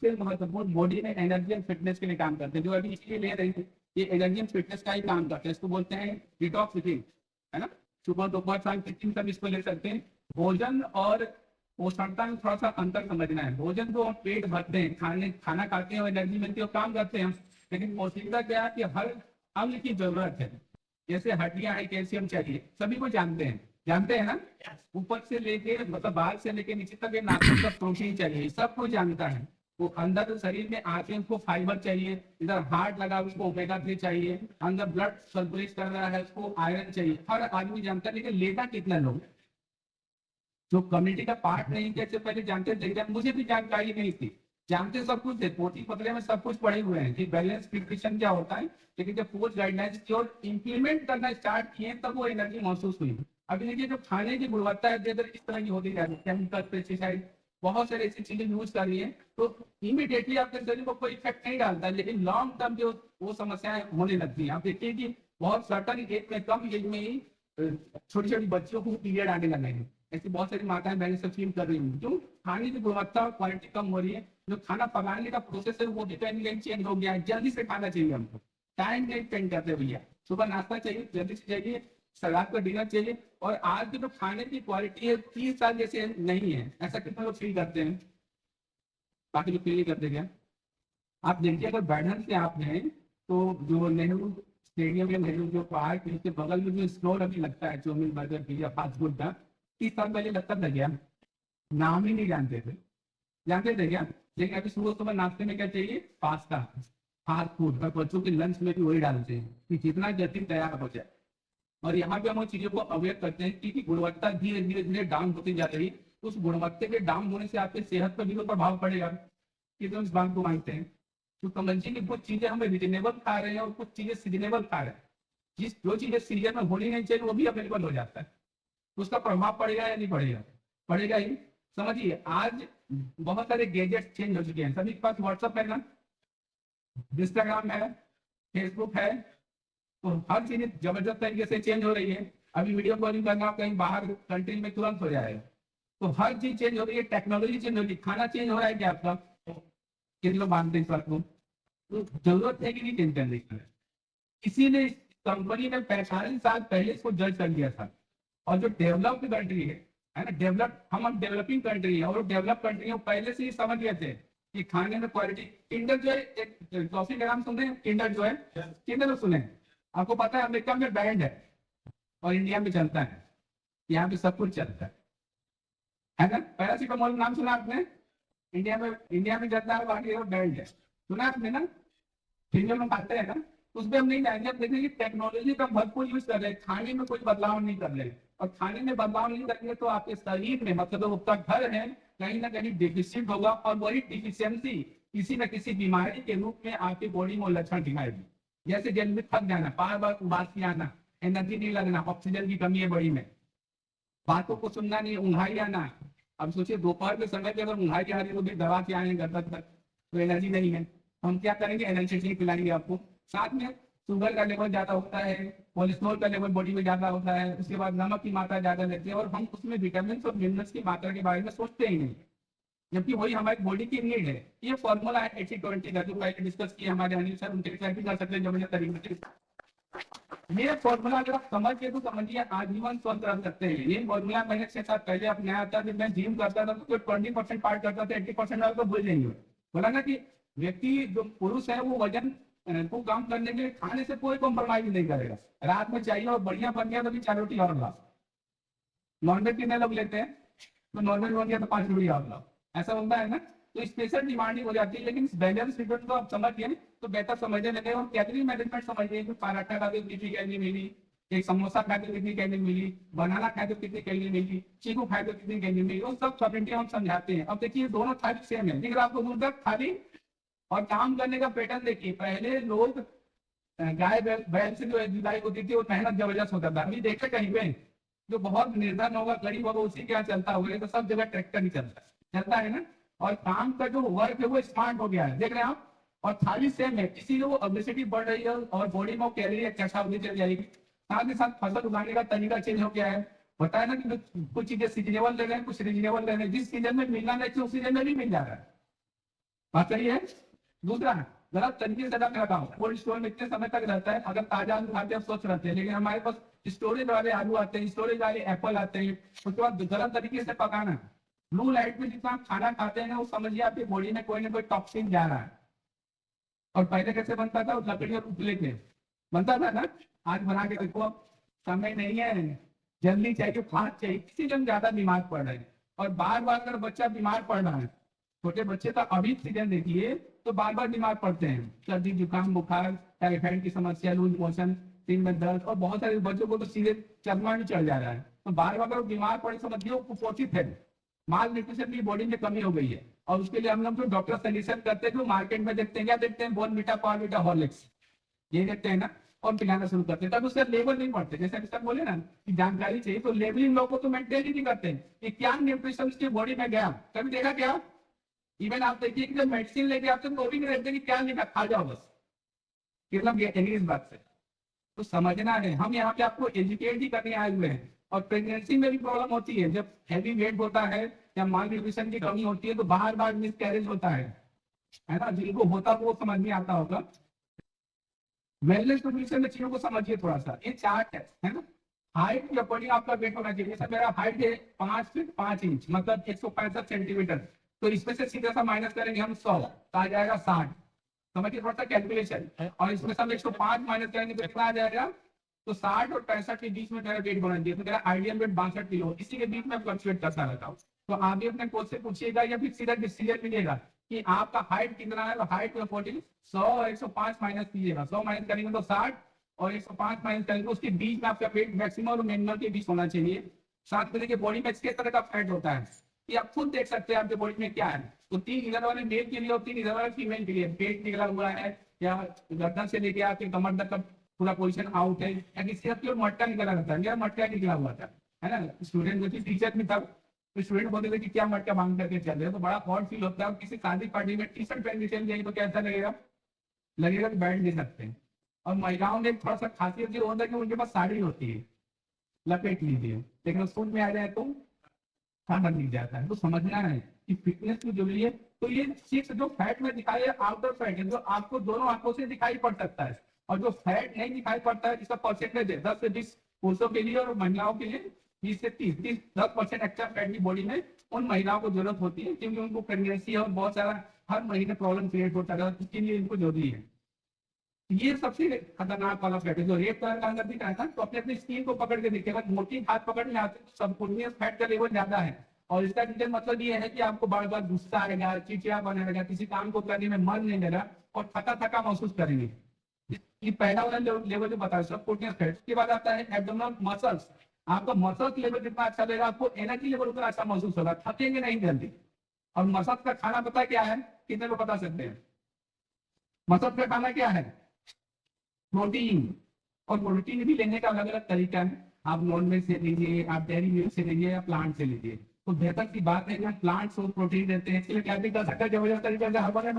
फिर महत्वपूर्ण बॉडी में एनर्जी एंड फिटनेस के लिए काम करते हैं, जो अभी इसलिए ले रही है ये एनर्जी एंड फिटनेस का ही काम करते हैं, इसको बोलते हैं डिटॉक्स ईटिंग, है ना। सुबह दोपहर शाम कितनी सब इसको ले सकते हैं। भोजन और पोषणता में थोड़ा सा अंतर समझना है। भोजन को हम पेट भरते हैं, खाना खाते हैं और एनर्जी मिलती है और काम करते हैं, लेकिन पौष्टिकता क्या है कि हर अंग की जरूरत है। जैसे हड्डियां है, कैल्शियम चाहिए, सभी को जानते हैं ना। ऊपर से लेके मतलब बाहर से लेके नीचे तक ये नाखून तक प्रोटीन चाहिए, सब कुछ जानता है। वो अंदर शरीर में आते हैं उसको फाइबर चाहिए, इधर हार्ट लगा उसको ओमेगा 3 चाहिए, अंदर ब्लड सर्कुलेट कर रहा है उसको आयरन चाहिए, हर आदमी जानता है। लेकिन लेता कितना लोग, जो कम्युनिटी का पार्ट नहीं थे इससे पहले जानते थे, मुझे भी जानकारी नहीं थी। जानते सब कुछ थे, पोथी पतले में सब कुछ पढ़े हुए हैं कि बैलेंस न्यूट्रिशन क्या होता है, लेकिन जब पोस्ट गाइडलाइंस की और इम्प्लीमेंट करना स्टार्ट किए तब वो एनर्जी महसूस हुई। अभी देखिए जो खाने की गुणवत्ता है इस तरह की होती जा रही है, केमिकल पेस्टिसाइड बहुत सारी ऐसी चीजें यूज कर रही है, तो इमीडिएटली आपके शरीर को कोई इफेक्ट नहीं डालता है, लेकिन लॉन्ग टर्म जो वो समस्याएं होने लगती है। आप देखिए कि बहुत सर्टन एज में, कम एज में ही छोटी छोटी बच्चियों को पीरियड आने लगे हैं। ऐसी बहुत सारी माताएं बहनें सब फील कर रही हैं, क्यों? खाने की गुणवत्ता और क्वालिटी कम हो रही है। जो खाना पकाने का प्रोसेस है वो भी कहीं ना कहीं चेंज हो गया है। जल्दी से खाना चाहिए हमको, टाइम नहीं स्पेंड करते भैया। सुबह नाश्ता चाहिए, जल्दी से चाहिए, रात को डिनर चाहिए। और आज की जो खाने की क्वालिटी है 30 साल जैसे नहीं है, ऐसा कितना लोग फील करते हैं? बाकी लोग फील नहीं करते क्या? आप देखिए अगर बैठन से आप हैं तो जो नेहरू स्टेडियम या नेहरू जो पार्क है उसके बगल में जो स्टोर अभी लगता है chowmein burger pizza fast food का, 30 साल पहले लगता था क्या? नाम ही नहीं जानते थे। जानते थे क्या? लेकिन अभी सुबह सुबह नाश्ते में क्या चाहिए? पास्ता, फास्ट फूड, और बच्चों के लंच में भी वही डालते हैं कि जितना जल्दी तैयार हो जाए। और यहाँ पे हम उन चीजों को अवेयर करते हैं कि गुणवत्ता धीरे धीरे धीरे डाउन होती जा रही। उस गुणवत्ता के डाउन होने से आपके सेहत पर भी तो प्रभाव पड़ेगा। कि तो इस बात को मानते हैं। तो समझिए कि कुछ चीजें हमें रिजनेबल खा रहे हैं और कुछ चीजें सीजनेबल खा रहे हैं। जिस जो चीजें सीजन में होनी नहीं चाहिए वो भी अवेलेबल हो जाता है, उसका प्रभाव पड़ेगा या नहीं पड़ेगा? पड़ेगा ही। समझिए आज बहुत सारे गैजेट चेंज हो चुके हैं, सभी के पास व्हाट्सएप है ना, इंस्टाग्राम है, फेसबुक है, तो हर चीज जबरदस्त तरीके से चेंज हो रही है। अभी वीडियो कॉलिंग करना कहीं बाहर कंट्री में तुरंत हो जाएगा। तो हर चीज चेंज हो रही है, टेक्नोलॉजी चेंज हो रही है। खाना चेंज हो रहा है क्या आपका? कितने लोग मानते हैं इस बात को? तो जरूरत है कि नहीं चेंज करने की? इसीलिए कंपनी ने 45 साल पहले इसको जज कर लिया था। और जो डेवलप्ड कंट्री है ना, हम डेवलपिंग कंट्री है, और डेवलप कंट्री पहले से ही समझ गए थे कि खाने में क्वालिटी। किंडर जो है, एक कॉफी का नाम सुनते हैं किंडर जो है, किंडर तो सुने। आपको पता है अमेरिका में बैंड है और इंडिया में चलता है, यहाँ पे सब कुछ चलता है ना। पैरासीटामोल नाम सुना आपने? इंडिया में चलता है, बाकी बैंड है, सुना आपने ना। ठीक है, हम खाते हैं ना, उसमें हम नहीं जाएंगे। हम देखेंगे टेक्नोलॉजी का भरपूर यूज कर रहे हैं, खाने में कोई बदलाव नहीं कर रहे हैं। और खाने में बदलाव नहीं करेंगे तो आपके शरीर में, मतलब जो आपका घर है, कहीं ना कहीं डिफिशियंट होगा, और वही डिफिशियंसी किसी न किसी बीमारी के रूप में आपकी बॉडी में लक्षण दिखाएगी। जैसे जल्दी थक जाना, बार बार उबासी आना, एनर्जी नहीं लगना, ऑक्सीजन की कमी है बॉडी में, बातों को सुनना नहीं, ऊँघाई आना। अब सोचिए दोपहर के समय पे अगर ऊँघाई आ रही होगी, दवा के आए घर तक, तो एनर्जी नहीं है, हम क्या करेंगे? एनर्जी ड्रिंक पिलाएंगे आपको। साथ में शुगर का लेवल ज्यादा होता है, कोलेस्ट्रॉल का लेवल बॉडी में ज्यादा होता है, उसके बाद नमक की मात्रा ज्यादा रहती है, और हम उसमें विटामिन और मिनरल्स की मात्रा के बारे में सोचते ही नहीं, जबकि वही हमारी बॉडी की नीड है। ये फॉर्मूला है 80-20 का, जो पहले डिस्कस किया हमारे अनिल सर, उनके भी कर सकते हैं जो मुझे तरीके से। ये फॉर्मूला अगर आप समझ के तो समझिए आजीवन स्वस्थ रह सकते हैं। ये फॉर्मूला मैंने 6 साल पहले अपनाया था, जब मैं जिम करता था तो 20% पार्ट करता था, 80% आपको भूल जाएंगे। बोला ना कि व्यक्ति जो पुरुष है वो वजन को कम करने के लिए खाने से कोई कॉम्प्रोमाइज नहीं करेगा। रात में चाहिए और बढ़िया बन गया तो भी 4 रोटी और ला। नॉनवेज कितने लोग लेते हैं? तो नॉनवेज बन गया तो 5 रोटी और ला, ऐसा होता है ना। तो स्पेशल डिमांडिंग हो जाती है, लेकिन बैलेंस रिटर्न को आप समझ गए तो बेहतर समझने लगे। और कैलोरी मैनेजमेंट समझिए कि पराठा खा के कितनी कैलोरी मिली, एक समोसा खा के कितनी कैलोरी मिली, बनाना खाए तो कितनी कैलोरी मिली, चीकू खाए तो कितनी कैलोरी मिली, वो सब सब्सिडी हम समझाते हैं। अब देखिए दोनों थाली सेम है, लेकिन आपको दूर तक थाली और काम करने का पैटर्न देखिए। पहले लोग गाय बैल से जो जुताई होती थी वो मेहनत जबरदस्त होता था। अभी देखे कहीं पे जो बहुत निर्धन होगा, गरीब होगा, उसी के यहाँ चलता होगा, तो सब जगह ट्रैक्टर ही चलता है ना। और काम का जो वर्क है वो स्मार्ट हो गया है, देख रहे हैं आप। और थाली सेम है, इसीलिए वो ओबेसिटी बढ़ रही है और बॉडी में कैलोरी अच्छा होती चली जाएगी। साथ ही साथ फसल उगाने का तरीका चेंज हो गया है। होता है ना कि कुछ चीजें सीजनेबल ले रहे हैं, कुछ रीजनेबल ले रहे हैं, जिस सीजन में मिलना नहीं चाहिए उस सीजन में भी मिल जा रहा है। बात सही है। दूसरा, गलत तरीके से रख रखा हो, कोल्ड स्टोर में इतने समय तक रहता है, अगर ताजा आलू खाते हैं स्वच्छ रहते हैं, लेकिन हमारे पास स्टोरेज वाले आलू आते हैं, स्टोरेज वाले एप्पल आते हैं, उसके बाद गलत तरीके से पकाना। ब्लू लाइट में जितना आप खाना खाते हैं ना, वो समझिए आपकी बॉडी में कोई ना कोई टॉक्सिन जा रहा है। और पहले कैसे बनता था, लकड़ी और उपले के बनता था ना, आज बना के देखो। अब समय नहीं है, जल्दी चाहिए, फास्ट चाहिए, इसीलिए हम ज्यादा बीमार पड़ रहे हैं। और बार बार अगर बच्चा बीमार पड़ रहा है, छोटे बच्चे का अभी सीजन देखिए तो बार बार बीमार पड़ते हैं, सर्दी जुकाम बुखार, टाइफाइड की समस्या, लूज मोशन, सिर में दर्द, और बहुत सारे बच्चों को तो सीधे चरमा भी चढ़ जा रहा है। तो बार बार अगर बीमार पड़े समझिए वो कुपोषित है, माल न्यूट्रिशन की बॉडी में कमी हो गई है। और उसके लिए हम लोग जो डॉक्टर सजेशन करते हैं, जो मार्केट में देखते हैं, क्या देखते हैं, बोर्नविटा, कॉर्नविटा, हॉर्लिक्स, ये देखते हैं ना, और पिलाना शुरू करते हैं। तब उसका लेबल नहीं पढ़ते, जैसे अभी तक बोले ना कि जानकारी चाहिए, तो लेबलिंग लोगों को तो मेंटेन ही नहीं करते कि क्या न्यूट्रिशन उसकी बॉडी में गया। कभी देखा क्या? इवन आप देखिए कि जब मेडिसिन लेके आते हैं तो भी नहीं रहते कि क्या लिखा, खा जाओ बस, मतलब ये इस बात से। तो समझना है, हम यहाँ पे आपको एजुकेट ही करने आए हुए हैं। और प्रेगनेंसी में भी प्रॉब्लम होती है, जब हैवी वेट होता है या माल न्यूट्रिशन की कमी होती है तो बार बार मिस कैरेज होता है ना। जिनको होता है वो समझ में आता होगा। वेलनेस न्यूट्रिशन में चीजों को समझिए थोड़ा सा, ये चार्ट है ना। हाइट के अकॉर्डिंग आपका वेट होना चाहिए। जैसे मेरा हाइट है 5 फीट 5 इंच, मतलब 165 सेंटीमीटर। तो इसमें से सीधा सा माइनस करेंगे हम 100, तो आ जाएगा 60। समझिए थोड़ा सा कैलकुलेशन। और इसमें से हम 105 माइनस करेंगे तो कितना आ जाएगा? तो 60 और 65 के बीच में मेरा वेट होना चाहिए। तो मेरा आइडियल वेट 62 किलो, इसी के बीच में फ्लक्चुएट करता रहता हूँ। तो आप भी अपने कोच से पूछिएगा या फिर सीधा डिसीजन मिलेगा कि आपका हाइट कितना है। तो हाइट के अकॉर्डिंग 100 और 105 माइनस कीजिएगा। 100 माइनस करेंगे तो 60, और 105 माइनस करेंगे, उसके बीच में आपका वेट मैक्सिमम और मिनिमम के बीच होना चाहिए। साथ में देखिए बॉडी में किस तरह का फैट होता है, ये आप खुद देख सकते हैं आपके बॉडी में क्या है। तो 3 लीटर वाले मेल के लिए और 3 लीटर वाले फीमेल के लिए पेट निकला हुआ है, या गर्दन से लेके आपके कमर तक का पूरा पोजीशन आउट है, या किसी आपकी मटका निकला रहता है। मेरा मटका निकला हुआ था, है ना। स्टूडेंट जो थी टीचर में था, तो स्टूडेंट बोलते थे कि क्या मटका मांग करके चल रहे हो, तो बड़ा ऑड फील होता है। किसी शादी पार्टी में टी शर्ट पहन के चल जाएगी तो कैसा लगेगा? लगेगा कि बैठ नहीं सकते हैं। और महिलाओं में थोड़ा सा खासियत ये होता है कि उनके पास साड़ी होती है, लपेट लीजिए, लेकिन स्कूल में आ जाए तो खाना मिल जाता है। तो समझना है कि फिटनेस की जरूरी है। तो ये सिक्स जो फैट में दिखाई है, आउटर फैट है, जो आपको दोनों आंखों से दिखाई पड़ सकता है। और जो फैट नहीं दिखाई पड़ता है, इसका परसेंटेज है 10 से 20 पुरुषों के लिए, और महिलाओं के लिए 20 से 30, 10% एक्स्ट्रा फैट की बॉडी में उन महिलाओं को जरूरत होती है, क्योंकि उनको प्रेगनेंसी और बहुत सारा हर महीने प्रॉब्लम क्रिएट होता है, इसके लिए इनको जरूरी है। ये सबसे खतरनाक वाला फैट है। जो रेड कलर का अंदर दिख रहा है ना, तो अपने अपनी स्किन को पकड़ के देखिए, अगर मोटी हाथ पकड़ने आते तो सबकुनियस फैट का लेवल ज्यादा है। और इसका रीजन मतलब ये है कि आपको बार बार गुस्सा आएगा, चिड़चिड़ा बने रहेगा, किसी काम को करने में मन नहीं लगा, और थका थका महसूस करेंगे। ये पहला वाला लेवल जो बताया सबकुनियस फैट। उसके बाद आता है एब्डोमिनल मसल्स। आपका मसल्स लेवल जितना अच्छा रहेगा, आपको एनर्जी लेवल उतना अच्छा महसूस होगा, थकेंगे नहीं जल्दी। और मसल्स का खाना पता क्या है? कितने लोग बता सकते हैं? मसल्स का खाना क्या है? प्रोटीन। और प्रोटीन भी लेने का अलग अलग तरीका है। आप नॉन वेज से लीजिए, आप डेयरी मिल्क से लीजिए, या प्लांट से लीजिए। तो बेहतर की बात है कि प्लांट्स और प्रोटीन देते हैं। इसलिए क्या भी कर सकता है जबरदस्त तरीके से, हर बार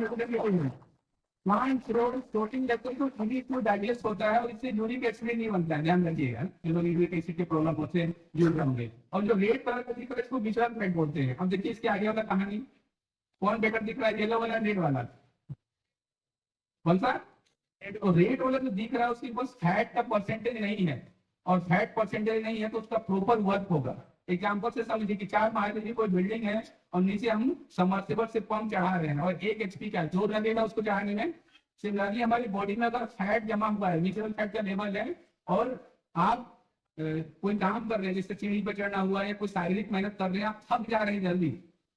प्लांट प्रोटीन लेते हैं तो इसमें डाइजेस्ट होता है, और इससे यूरिक एसिड नहीं बनता है। ध्यान रखिएगा, यूरिक एसिड के प्रॉब्लम होते हैं यूरिक होंगे। और जो रेड कलर का दिख रहा है इसको विचलन फैट बोलते हैं। अब देखिए इसके आगे वाला कहानी, कौन बेटर दिख रहा है, येलो वाला रेड वाला? कौन सा? रेट वाला जो दिख रहा है उसके पास फैट का परसेंटेज नहीं है। और फैट परसेंटेज नहीं है तो उसका प्रॉपर वर्क होगा। एग्जाम्पल से समझिए कि 4 माले की कोई बिल्डिंग है, और नीचे हम समर्सिबल से पंप चढ़ा रहे हैं, और 1 HP का जोर लगेगा उसको चढ़ाने में। सिमिलरली हमारी बॉडी में अगर फैट जमा हुआ है, नेचुरल फैट का लेवल है, और आप कोई काम कर रहे हैं, जैसे सीढ़ी पर चढ़ना हुआ है, कोई शारीरिक मेहनत कर रहे हैं, आप थक जा रहे हैं जल्दी,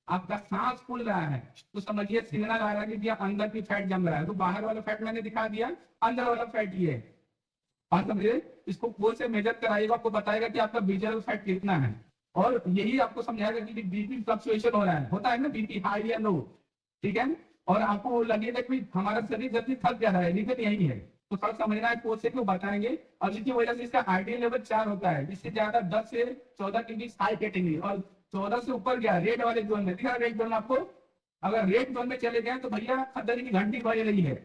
आपका सांस फूल रहा है, तो समझिए सिग्नल आ रहा है कि अंदर की फैट जम रहा है। तो बाहर वाला फैट मैंने दिखा दिया, अंदर वाला फैट ये है। बात समझिए, इसको कोल से मेजर कराइएगा, आपको बताएगा कि आपका विजुअल फैट कितना है। और यही आपको समझाएगा कि बीपी फ्लक्चुएशन हो रहा है, होता है ना, बीपी हाई या लो, ठीक है। और आपको लगेगा कि हमारा शरीर जल्दी थक जा रहा है, रीजन यही है। तो थोड़ा समझना है, कोच से क्यों बताएंगे। और इसकी वजह से इसका आइडियल लेवल 4 होता है, इससे ज्यादा 10 से 14 के बीच हाई कैटेगरी, और 14 से ऊपर गया रेड वाले जोन में। दिखा रेड जोन आपको? अगर रेड जोन में चले गए तो भैया खतरे की घंटी बज रही है।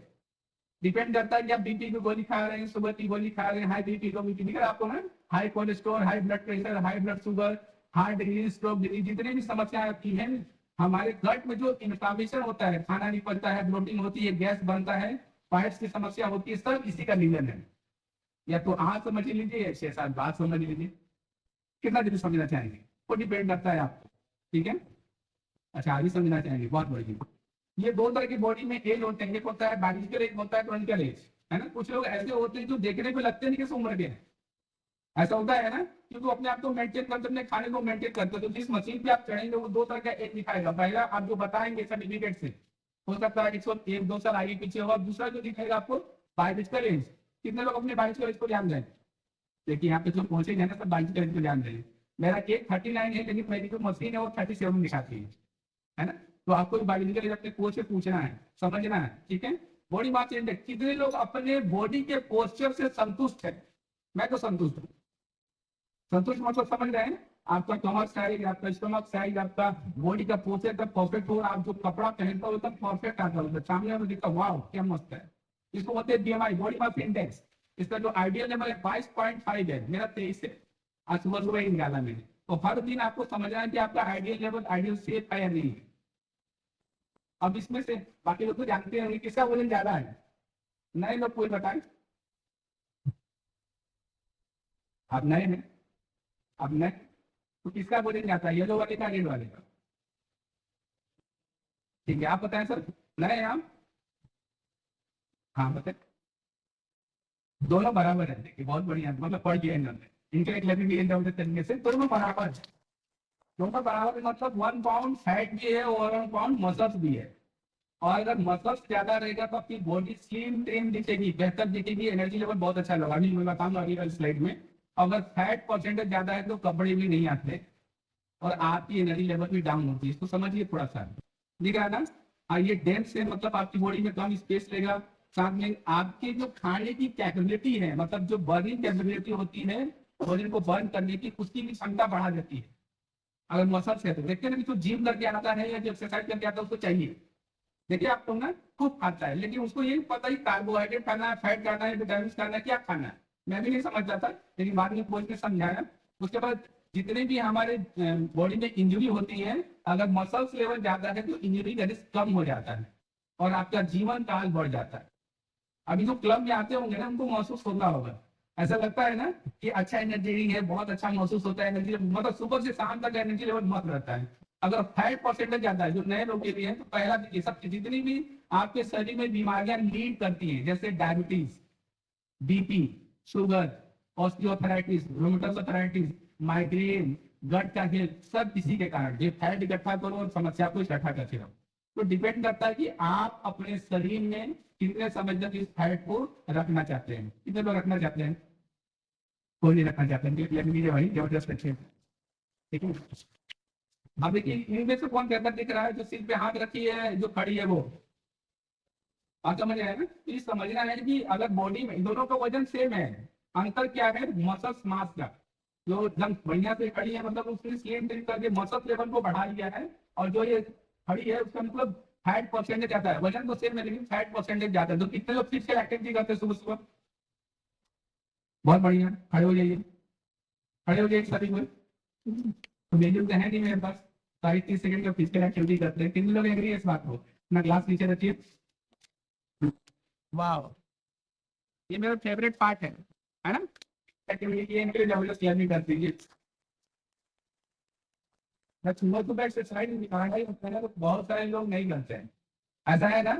डिपेंड करता है कि आप बीपी की गोली खा रहे हैं, शुगर की गोली खा रहे हैं, हाई बीपी लो बीपी, दिख रहा है आपको ना, high cholesterol, high blood pressure, high blood sugar, heart disease, stroke disease, जितनी भी समस्याएं आपकी हैं, हमारे गट में जो इन्फ्लामेशन होता है, खाना नहीं पचता है, ब्लोटिंग होती है, गैस बनता है, पाइल्स की समस्या होती है, सब इसी का रीजन है। या तो आज समझ लीजिए या 6 साल बाद समझ लीजिए, कितना दिन समझना चाहेंगे वो डिपेंड करता है आपको। ठीक है, अच्छा आगे समझना चाहेंगे, बहुत बढ़िया। ये दो तरह की बॉडी में एज होते हैं, एक होता है बायोलॉजिकल एज, होता है क्रोनिकल एज, है ना। कुछ लोग ऐसे होते हैं जो देखने पे लगते नहीं किस उम्र के हैं, ऐसा होता है ना, क्योंकि अपने आप को मेंटेन करते, अपने खाने को मेंटेन करते। तो जिस मशीन पे आप चढ़ेंगे वो दो तरह का एज दिखाएगा। पहला आप जो बताएंगे सर्टिफिकेट से, हो सकता है 101-2 साल आगे पीछे होगा। दूसरा जो दिखाएगा आपको बायोलॉजिकल एज। कितने लोग अपने बायोलॉजिकल एज को ध्यान दें? देखिए यहाँ पे जो पहुंचे हैं ना, सब बायोलॉजिकल एज को ध्यान दें। मेरा एज 39 है, लेकिन मेरी जो मशीन है वो 37 दिखाती है ना। तो आपको बायोलॉजिकल एज अपने कोच से पूछना है, समझना है। ठीक है, बॉडी मास इंडेक्स, कितने लोग अपने बॉडी के पोस्चर से संतुष्ट है? मैं तो संतुष्ट हूँ। संतुष्ट मतलब समझ रहे हैं, आपका कमर साइज, आपका स्टमक साइज, आपका बॉडी का पोस्चर एकदम परफेक्ट हो, आप जो कपड़ा पहनता हो एकदम परफेक्ट आता हो, सामने वाला दिखता वाह क्या मस्त है। इसको बोलते हैं बीएमआई, बॉडी मास इंडेक्स। इसका जो आइडियल लेवल है 22.5 है, मेरा 23 है। आज सुबह सुबह ही निकाला मैंने। तो हर दिन आपको समझना है कि आपका आइडियल लेवल, आइडियल शेप है या नहीं है। अब इसमें से बाकी लोग तो जानते हैं किसका वजन ज्यादा है, नए लोग कोई बताए। आप नए हैं, अब नए, तो किसका वजन ज्यादा है, येलो वाले का रेड वाले का? ठीक है, आप बताएं सर, नए हैं आप? हाँ बताए। दोनों बराबर है, देखिए बहुत बढ़िया, मतलब पढ़ लिया इन्होंने। इनके एक लेवल भी तरीके से दोनों बराबर है। दोनों बराबर मतलब 1 पाउंड फैट भी है और 1 पाउंड मसल्स भी है। और अगर मसल्स ज्यादा रहेगा तो आपकी बॉडी स्लिम ट्रिम दिखेगी, बेहतर दिखेगी, एनर्जी लेवल बहुत अच्छा लगा। अभी मैं बताऊंगा अगली वाली स्लाइड में। अगर फैट परसेंटेज ज्यादा है तो कपड़े भी नहीं आते और आपकी एनर्जी लेवल भी डाउन होती है। इसको समझिए थोड़ा सा, दिख रहा है ना। हाँ, ये डेंस से मतलब आपकी बॉडी में कम स्पेस रहेगा। साथ में आपके जो खाने की कैपेबिलिटी है, मतलब जो बर्निंग कैपेबिलिटी होती है, बॉडी को बर्न करने की, उसकी भी क्षमता बढ़ा देती है। अगर मसल्स है तो देखते हैं ना, जो जिम करके आता है या जो एक्सरसाइज करके आता है उसको चाहिए, देखिए आप लोग ना खूब खाता है, लेकिन उसको ये पता ही कार्बोहाइड्रेट खाना है, फैट खाना है, विटामिन खाना है, क्या खाना है। मैं भी नहीं समझता था, लेकिन बाद में कोच ने समझाया। उसके बाद जितने भी हमारे बॉडी में इंजरी होती है, अगर मसल्स लेवल ज्यादा है तो इंजरी का रिस्क कम हो जाता है और आपका जीवन काल बढ़ जाता है। अभी जो क्लब में आते होंगे ना, उनको महसूस होता होगा, ऐसा लगता है ना कि अच्छा एनर्जी है, बहुत अच्छा महसूस होता है, एनर्जी मतलब सुबह से शाम तक एनर्जी लेवल मस्त रहता है। अगर फैट परसेंटेज ज्यादा है, जो नए लोग के लिए है, तो पहला देखिए, सब जितनी भी आपके शरीर में बीमारियां लीड करती हैं, जैसे diabetes, BP, sugar, osteoarthritis, rheumatoid arthritis, migraine, gut का हेल्थ, सब इसी के कारण। ये फैट इकट्ठा करो और समस्या को इकट्ठा करते रहो। तो डिपेंड करता है कि आप अपने शरीर में कितने समय तक इस फैट को रखना चाहते हैं। कितने लोग रखना चाहते हैं? कोई नहीं रखना चाहते हैं, भाई जबरदस्त अच्छे। ठीक है, अब देखिए इनमें से कौन बेहतर दिख रहा है, जो सिर पे हाथ रखी है, जो खड़ी है वो? आप समझ रहे हैं ना। तो ये समझना है कि अगर बॉडी में दोनों का वजन सेम है, अंतर क्या है? मसल्स मास का। जो एकदम बढ़िया से खड़ी है, मतलब उसने स्लिम ट्रिम करके मसल लेवल को बढ़ा लिया है। और जो ये खड़ी है उसका मतलब फैट परसेंटेज ज्यादा है, वजन तो सेम है लेकिन फैट परसेंटेज ज्यादा है। तो कितने लोग फिजिकल एक्टिविटी करते हैं सुबह सुबह? बहुत बढ़िया, खड़े हो जाइए, खड़े हो जाइए सभी लोग। तो मेरे तो है नहीं मेरे पास, 30 सेकंड का फिजिकल एक्टिविटी करते हैं। कितने लोग एग्री है इस बात को? अपना ग्लास नीचे रखिए। वाह, ये मेरा फेवरेट पार्ट है ना। एक्टिविटी ये इनके जबरदस्त लर्निंग कर दीजिए। मैं सुबह सुबह एक्सरसाइज दिखाना ही होता है, तो बहुत सारे लोग नहीं करते हैं। ऐसा है ना,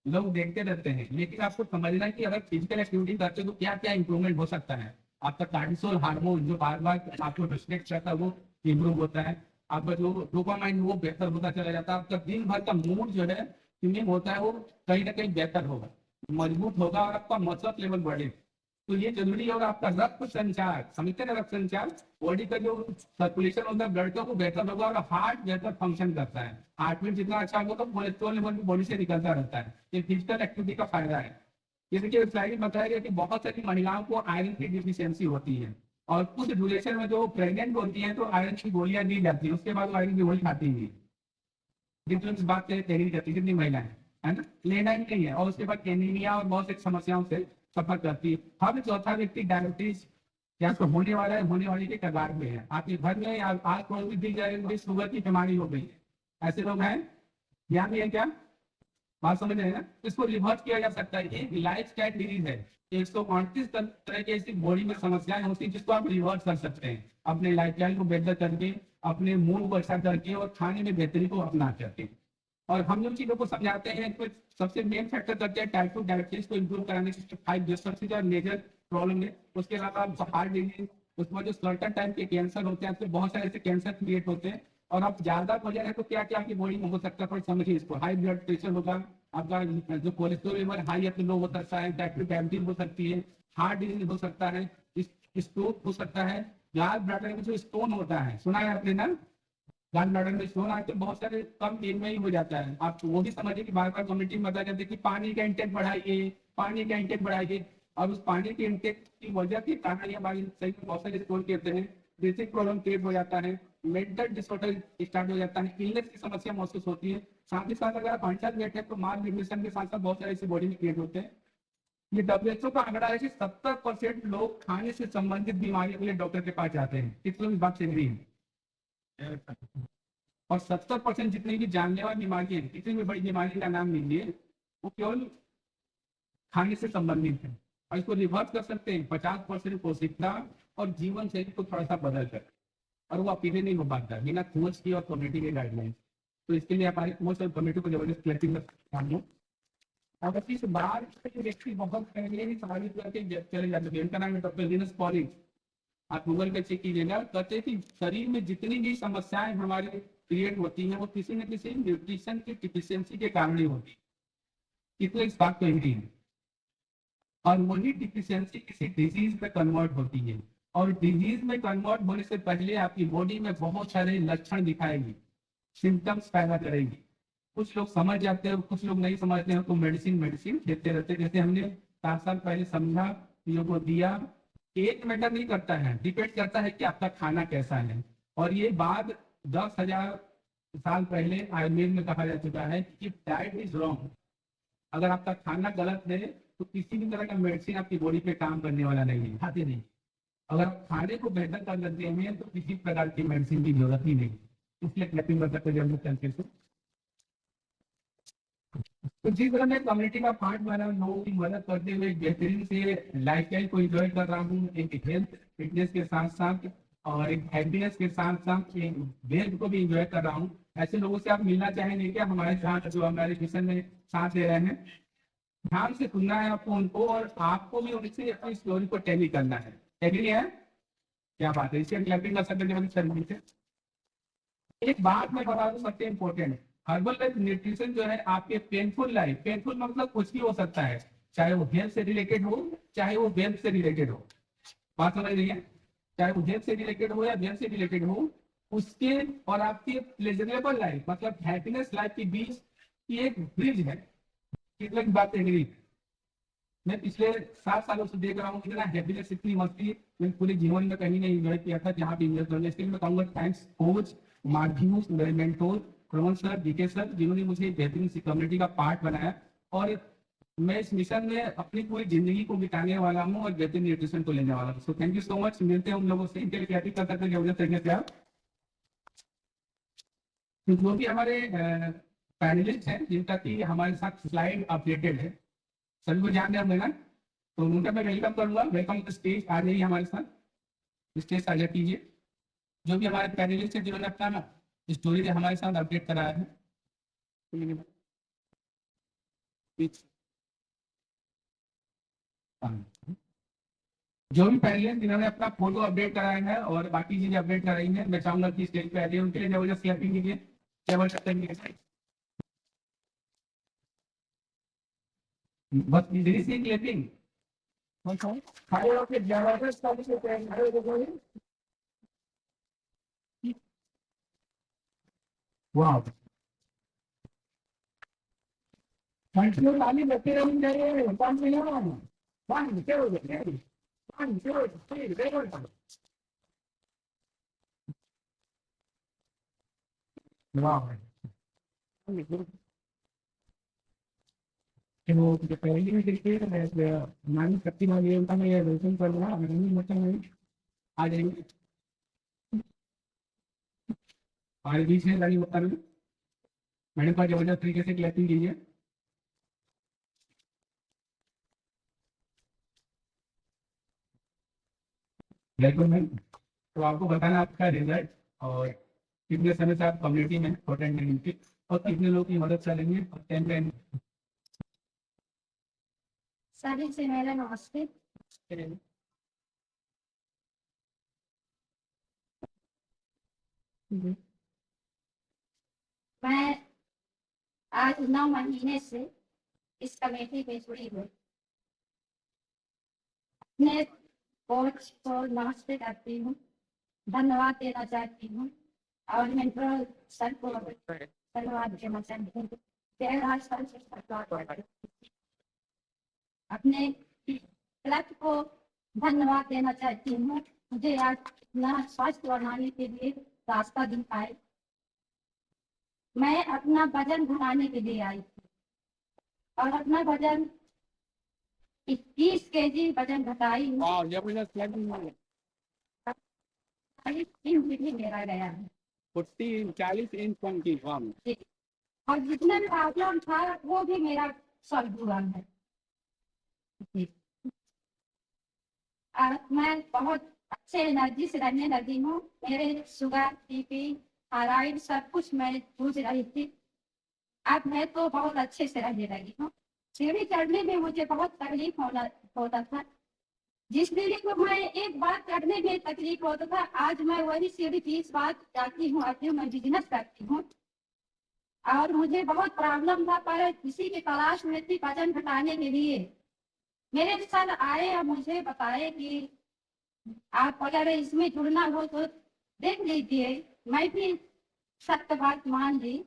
लोग देखते रहते हैं, लेकिन आपको समझना है कि अगर फिजिकल एक्टिविटी करते हो तो क्या क्या इंप्रूवमेंट हो सकता है। आपका कार्टिसोल हार्मोन जो बार बार आपको रिफ्लेक्ट करता है वो इम्प्रूव होता है। आपका जो डोपामाइन वो बेहतर होता चला जाता है। आपका दिन भर का मूड जो है, फीलिंग होता है, वो कहीं ना कहीं बेहतर होगा, मजबूत होगा और आपका मसल लेवल बढ़ेगा। तो ये जरूरी है। और आपका रक्त संचार, समझते हैं रक्त संचार, बॉडी का जो सर्कुलेशन होता है ब्लड का, वो बेहतर होगा और हार्ट बेहतर फंक्शन करता है। हार्ट में जितना अच्छा होगा तो कोलेस्ट्रॉल लेवल भी बॉडी से निकलता रहता है। ये फिजिकल एक्टिविटी का फायदा है। जैसे कि स्लाइड में बताया गया कि बहुत सारी महिलाओं को आयरन की डिफिशियंसी होती है, और कुछ ड्यूरेशन में जो प्रेग्नेंट होती है तो आयरन की गोलियां दी जाती है, उसके बाद आयरन की गोली खाती है। जितनी इस बात से तहरीर करती है, जितनी महिलाएं, है ना, लेना ही नहीं है। और उसके बाद एनीमिया और बहुत सी समस्याओं से सफर करती है। हर चौथा व्यक्ति डायबिटीज या तो होने वाला है, होने वाली के कगार में है। आपके घर में या आस पड़ोस में दिख जाए शुगर की बीमारी हो गई है, ऐसे लोग हैं, यहाँ भी है क्या, बात समझ रहे हैं ना। इसको रिवर्स किया जा सकता है, ये लाइफ स्टाइल डिजीज है। 138 तरह की ऐसी बॉडी में समस्याएं होती हैं जिसको आप रिवर्स कर सकते हैं अपने लाइफ स्टाइल को बेहतर करके, अपने मूड को अच्छा करके और खाने में बेहतरी को अपना करके। और हम जो चीजों को समझाते हैं तो सबसे मेन फैक्टर करते हैं टाइप 2 डायबिटीज को इम्प्रूव कराने के 5 सबसे ज्यादा मेजर प्रॉब्लम है। उसके अलावा हार्ट डिजीज, उसमें जो सर्टन टाइप के कैंसर होते हैं, तो बहुत सारे ऐसे कैंसर क्रिएट होते हैं। और अब ज्यादा वजन है तो क्या क्या आपकी बॉडी में हो सकता है, समझिए इसको। हाई ब्लड प्रेशर होगा आपका, जो कोलेस्ट्रॉल लेवल हाई या तो लो हो सकता है, टाइप 2 डायबिटीज हो सकती है, हार्ट डिजीज हो सकता है, स्ट्रोक हो सकता है, गॉल ब्लैडर में जो स्टोन होता है, सुना है आपने ना, गॉल ब्लैडर में स्टोन आते बहुत सारे कम एज में ही हो जाता है। आप वो भी समझिए कि बार बार कम्युनिटी में बताया जाता है कि पानी का इंटेक बढ़ाइए, पानी का इंटेक बढ़ाइए। और उस पानी के इंटेक की वजह के कारण हमारी सही में बहुत सारे स्टोन कहते हैं, बेसिक प्रॉब्लम क्रिएट हो जाता है, मेंटल डिसऑर्डर स्टार्ट हो जाता है, इलनेस की समस्या महसूस होती है। साथ ही साथ अगर आप अंडर वेट है तो माल न्यूट्रिशन के साथ साथ बहुत सारे ऐसे बॉडी में क्रिएट होते हैं। ये डब्ल्यूएचओ का आंकड़ा है कि 70% लोग खाने से संबंधित बीमारियों के लिए डॉक्टर के पास जाते हैं। कितनी भी बात सही है। और 70% जितनी भी जानलेवा बीमारी है, कितनी भी बड़ी बीमारी का नाम लीजिए, वो केवल खाने से संबंधित है। और इसको रिवर्स कर सकते हैं 50% पौष्टिकता और जीवन शैली को थोड़ा सा बदल कर। और वो अकेले नहीं हो पाता बिना कोच की और कम्युनिटी के गाइडलाइंस। तो इसके लिए हमारे कोच और कम्युनिटी को जबरदस्त क्लैरिटी काम हो। अगर इस बार व्यक्ति बहुत पहले ही साबित करके चले जाते थे, उनका नाम है डॉक्टर लिनस पॉलिंग। आप गूगल पे चेक कीजिएगा, कहते हैं कि शरीर में जितनी भी समस्याएं हमारी क्रिएट होती हैं वो किसी न किसी न्यूट्रिशन की डिफिशियंसी के कारण ही होती है। इसलिए इस बात को यही है। और वही डिफिशियंसी किसी डिजीज में कन्वर्ट होती है। और डिजीज में कन्वर्ट होने से पहले आपकी बॉडी में बहुत सारे लक्षण दिखाएगी, सिम्टम्स पैदा करेगी। कुछ लोग समझ जाते हैं, कुछ लोग नहीं समझते हैं, तो मेडिसिन मेडिसिन देते रहते हैं। जैसे हमने 7 साल पहले समझा, चीजों को दिया। एज मैटर नहीं करता है, डिपेंड करता है कि आपका खाना कैसा है। और ये बात 10,000 साल पहले आयुर्वेद में कहा जा चुका है कि डाइट इज रॉन्ग। अगर आपका खाना गलत है तो किसी भी तरह का मेडिसिन आपकी बॉडी पे काम करने वाला नहीं है, खाते नहीं। अगर आप खाने को बेहतर कर लेते हैं तो किसी प्रकार की मेडिसिन की जरूरत ही नहीं। इसलिए क्लैपिंग कर सकते जरूरत करके से। तो जिस तरह मैं कम्युनिटी का पार्ट बना, लोगों की मदद करते हुए एक बेहतरीन से लाइफ स्टाइल को एंजॉय कर रहा हूँ, एक हेल्थ फिटनेस के साथ साथ और एक हैप्पीनेस के साथ साथ एक वेल्थ को भी एंजॉय कर रहा हूँ। ऐसे लोगों से आप मिलना चाहेंगे क्या, हमारे साथ जो हमारे मिशन में साथ ले रहे हैं। ध्यान से सुनना है आपको उनको, और आपको भी उनसे अपनी स्टोरी को टेली करना है। एग्री है? क्या बात है, इसके क्लैपिंग कर सकते हैं। एक बात मैं बता दूं सबसे इम्पोर्टेंट, हर्बल लाइफ न्यूट्रिशन जो है आपके पेनफुल लाइफ, पेनफुल मतलब कुछ भी हो सकता है, चाहे वो हेल्थ से रिलेटेड हो, चाहे वो वेल्थ से रिलेटेड हो। बात समझ रही है? चाहे वो हेल्थ से रिलेटेड हो या वेल्थ से रिलेटेड हो, उसके और आपके प्लेजरेबल लाइफ मतलब हैप्पीनेस लाइफ के बीच की एक ब्रिज है। कितने की बात एग्री? मैं पिछले 7 सालों से देख रहा हूँ इतना हैप्पीनेस, इतनी मस्ती मैं पूरे जीवन में कहीं नहीं एंजॉय किया था जहाँ भी एंजॉय करने। इसके लिए मैं कहूँगा थैंक्स कोच माध्यमों मेरे मेंटोर क्रमण सर, डीके सर, जिन्होंने मुझे बेहतरीन सी कम्युनिटी का पार्ट बनाया। और मैं इस मिशन में अपनी पूरी जिंदगी को बिताने वाला हूँ और बेहतरीन न्यूट्रिशन को लेने वाला हूँ। So thank you so much. मिलते हैं उन लोगों से, इनके लिए क्या कर सकते हैं तरीके से आप। जो भी हमारे पैनलिस्ट हैं जिनका कि हमारे साथ स्लाइड अपडेटेड है, सभी को ध्यान देना। तो उनका मैं वेलकम करूंगा। वेलकम टू स्टेज, आ जाइए हमारे साथ, स्टेज साझा कीजिए। जो भी हमारे पैनलिस्ट है जिन्होंने अपना स्टोरी हमारे साथ अपडेट कराया है। जो भी पैनलिस्ट जिन्होंने अपना फोटो अपडेट कराया है और बाकी चीजें अपडेट कराई है, मैं चाहूंगा कि स्टेज पे आ जाइए, उनके लिए जबरदस्त क्लैपिंग कीजिए। क्या बोल सकते हैं, बस इधर से क्लैपिंग। खड़े होकर जबरदस्त खड़े होकर वाह, कंटिन्यू ताली बजते रहनी चाहिए। 5 मिनट 1 2 3 वाह। तो जो पहले भी देखिए नानी शक्ति मांगी है, उनका मैं ये दर्शन करूँगा, मतलब आ जाएंगे हमारे बीच में लगी होता है। मैडम का जबरदस्त तरीके से क्लैपिंग कीजिए। बिल्कुल मैम। तो आपको बताना आपका रिजल्ट और कितने समय से आप कम्युनिटी में अटेंड करेंगे और कितने लोगों की मदद करेंगे और कैंपेन। सभी से मेरा नमस्ते। मैं आज 9 महीने से इस कमेटी में जुड़ी हूँ। मैं कोच को नमस्ते करती हूँ, धन्यवाद देना चाहती हूँ और मेंटर सर को धन्यवाद देना चाहती हूँ। अपने क्लब को धन्यवाद देना चाहती हूँ, मुझे आज अपना स्वास्थ्य बढ़ाने के लिए रास्ता दिखाए। मैं अपना वजन घटाने के लिए आई थी और अपना वजन 21 केजी वजन घटाई हूँ। 3 भी मेरा गया है 40 इंच कम की कम। और जितना भी प्रॉब्लम था वो भी मेरा सॉल्व हुआ है। मैं बहुत अच्छे एनर्जी से रहने लगी हूँ। मेरे शुगर बीपी थायराइड सब कुछ मैं जूझ रही थी, अब मैं तो बहुत अच्छे से रहने लगी हूँ। सीढ़ी चढ़ने में मुझे बहुत तकलीफ होता था। जिस सीढ़ी को मैं एक बार चढ़ने में तकलीफ होता था, आज मैं वही सीढ़ी 30 बार जाती हूँ, आती हूँ। मैं बिजनेस करती हूँ और मुझे बहुत प्रॉब्लम था, पर किसी की तलाश में थी वजन घटाने के लिए। मेरे साथ आए और मुझे बताए कि आप अगर इसमें जुड़ना हो तो देख लीजिए। मैं भी सत्य बात मान ली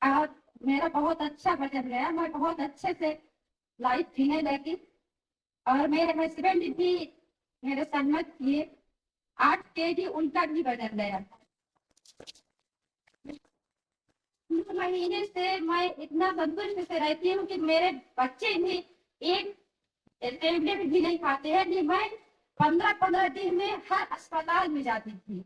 और मेरा बहुत अच्छा वजन गया। मैं बहुत अच्छे से लाइफ जीने लगी और मेरे हस्बैंड भी मेरे सहमत किए। 8 केजी उनका भी वजन गया। 2 महीने से मैं इतना संतुष्ट से रहती हूँ कि मेरे बच्चे भी एक टेबलेट भी नहीं खाते हैं। कि मैं 15-15 दिन में हर अस्पताल में जाती थी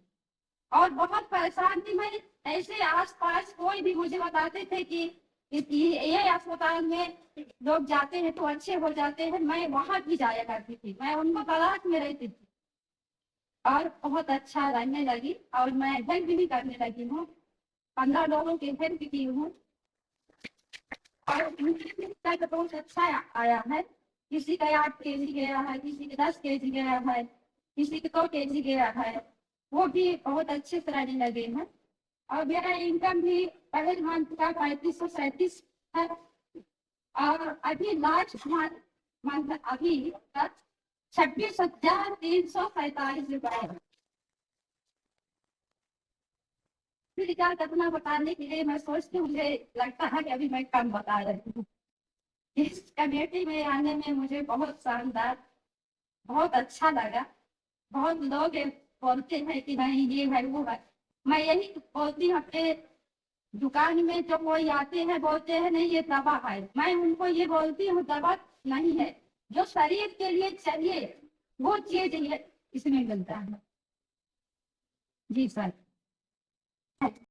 और बहुत परेशान थी मैं। ऐसे आसपास कोई भी मुझे बताते थे कि ये अस्पताल में लोग जाते हैं तो अच्छे हो जाते हैं, मैं वहां भी जाया करती थी। मैं उनको तलाश में रहती थी और बहुत अच्छा रहने लगी और मैं हेल्प भी करने लगी हूँ। 15 लोगों की हेल्प की हूँ और मुझे बहुत अच्छा आया है। किसी का 8 केजी गया है, किसी का 10 केजी गया है, किसी का 2 केजी गया है। वो भी बहुत अच्छे से रहने लगे हैं और मेरा इनकम भी पहले मंथ का 3537 है और अभी लास्ट मंथ अभी तक 26,345 रुपए है। रिजल्ट अपना बताने के लिए मैं सोचती हूँ, मुझे लगता है कि अभी मैं कम बता रही हूँ। इस कमेटी में आने में मुझे बहुत शानदार, बहुत अच्छा लगा। बहुत लोग बोलते हैं कि नहीं ये है वो है। मैं यही बोलती हूँ, अपने दुकान में जो कोई आते हैं बोलते हैं नहीं ये दवा है, मैं उनको ये बोलती हूँ दवा नहीं है, जो शरीर के लिए चाहिए वो चीज इसमें मिलता है। जी सर।